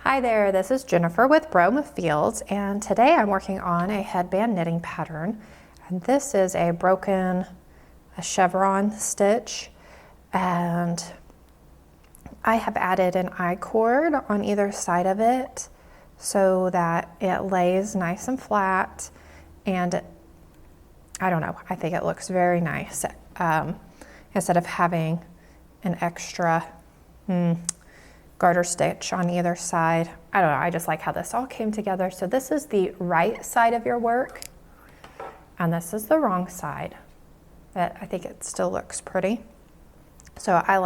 Hi there, this is Jennifer with Broma Fields, and today I'm working on a headband knitting pattern. And this is a chevron stitch, and I have added an I-cord on either side of it so that it lays nice and flat, and I don't know, I think it looks very nice instead of having an extra garter stitch on either side. I don't know, I just like how this all came together. So this is the right side of your work, and this is the wrong side, but I think it still looks pretty. So I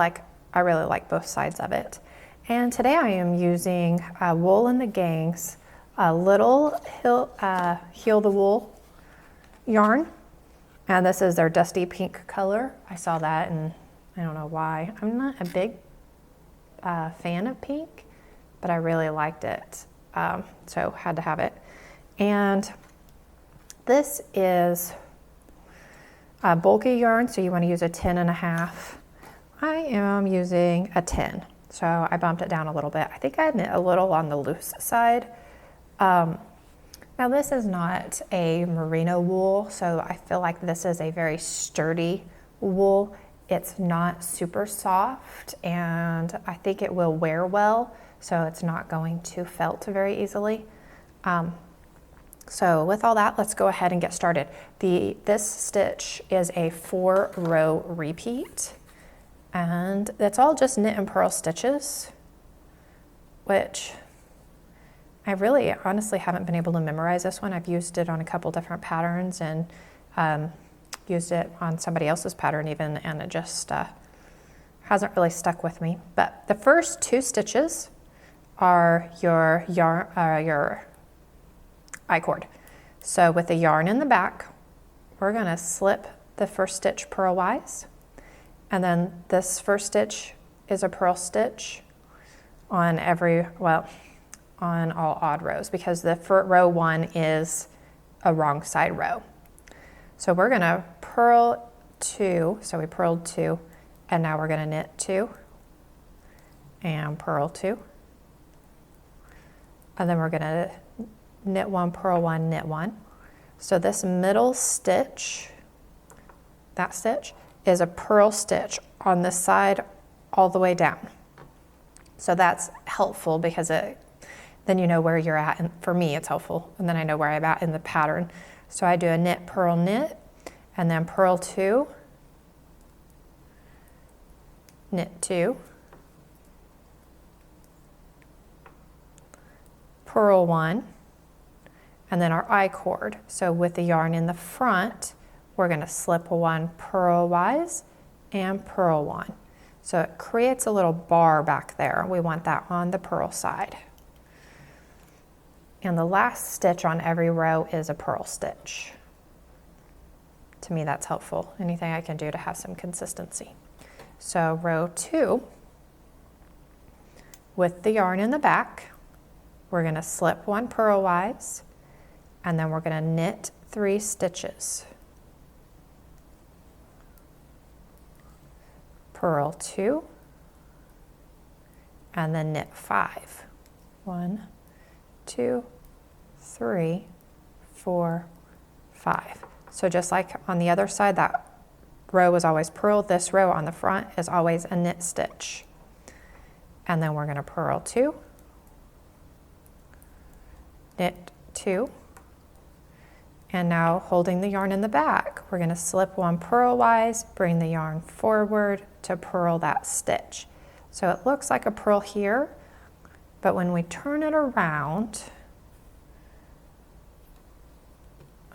really like both sides of it. And today I am using Wool and the Gang's Little Heal the Wool yarn, and this is their dusty pink color. I saw that and I don't know why. I'm not a big fan of pink, but I really liked it, so had to have it. And this is a bulky yarn, so you want to use a 10.5. I am using a 10, so I bumped it down a little bit. I think I knit a little on the loose side. Now this is not a merino wool, so I feel like this is a very sturdy wool. It's not super soft, and I think it will wear well, so it's not going to felt very easily. So with all that, let's go ahead and get started. This stitch is a 4-row repeat, and it's all just knit and purl stitches, which I really honestly haven't been able to memorize this one. I've used it on a couple different patterns, and used it on somebody else's pattern even, and it just hasn't really stuck with me. But the first 2 stitches are your yarn, your I-cord. So with the yarn in the back, we're gonna slip the first stitch purlwise, and then this first stitch is a purl stitch on on all odd rows, because the row 1 is a wrong side row. So we're gonna purl 2, so we purled 2, and now we're gonna knit 2, and purl 2, and then we're gonna knit 1, purl 1, knit 1. So this middle stitch, that stitch, is a purl stitch on this side all the way down. So that's helpful because then you know where you're at, and for me it's helpful, and then I know where I'm at in the pattern. So I do a knit, purl, knit, and then purl 2, knit 2, purl 1, and then our I-cord. So with the yarn in the front, we're gonna slip 1 purlwise and purl 1. So it creates a little bar back there. We want that on the purl side. And the last stitch on every row is a purl stitch. To me, that's helpful. Anything I can do to have some consistency. So row 2, with the yarn in the back, we're gonna slip 1 purlwise, and then we're gonna knit 3 stitches. Purl 2, and then knit 5. 1, 2, 3, 4, 5. So just like on the other side, that row was always purled, this row on the front is always a knit stitch. And then we're gonna purl 2, knit 2, and now holding the yarn in the back, we're gonna slip 1 purlwise, bring the yarn forward to purl that stitch. So it looks like a purl here, but when we turn it around,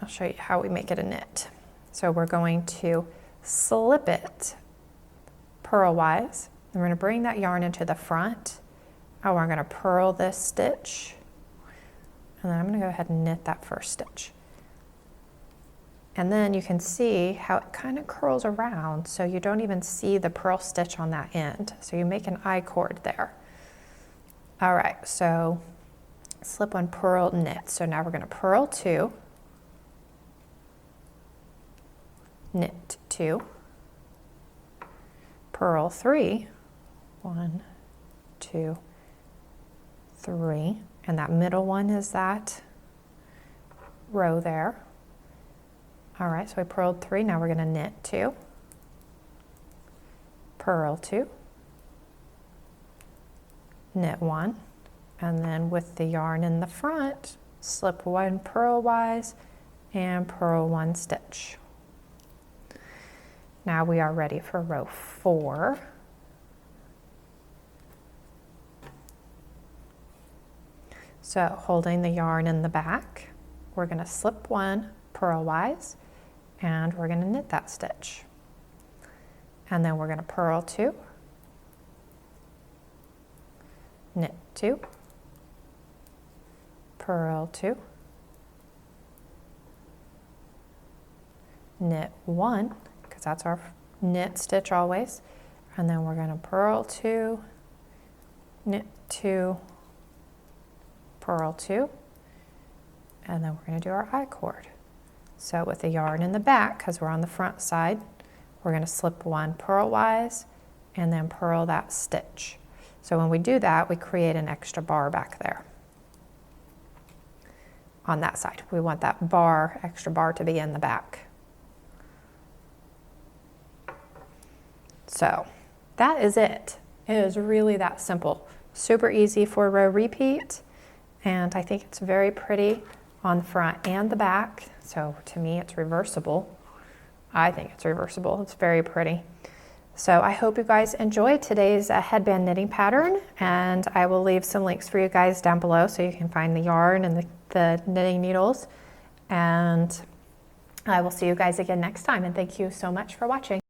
I'll show you how we make it a knit. So we're going to slip it purlwise, and we're gonna bring that yarn into the front, and we're gonna purl this stitch, and then I'm gonna go ahead and knit that first stitch. And then you can see how it kind of curls around, so you don't even see the purl stitch on that end. So you make an I-cord there. All right, so slip 1, purl, knit. So now we're gonna purl 2, knit 2, purl 3, 1, 2, 3, and that middle one is that row there. All right, so we purled 3, now we're going to knit 2, purl 2, knit 1, and then with the yarn in the front, slip 1 purlwise and purl 1 stitch. Now we are ready for row 4. So holding the yarn in the back, we're going to slip 1 purlwise and we're going to knit that stitch. And then we're going to purl 2, knit 2, purl 2, knit 1, because that's our knit stitch always, and then we're going to purl 2, knit 2, purl 2, and then we're going to do our I-cord. So with the yarn in the back, because we're on the front side, we're going to slip 1 purlwise and then purl that stitch. So when we do that, we create an extra bar back there on that side. We want that bar, extra bar, to be in the back. So that is it. It is really that simple. Super easy for row repeat, and I think it's very pretty on the front and the back. So to me, it's reversible. I think it's reversible. It's very pretty. So I hope you guys enjoyed today's headband knitting pattern, and I will leave some links for you guys down below so you can find the yarn and the knitting needles. And I will see you guys again next time, and thank you so much for watching.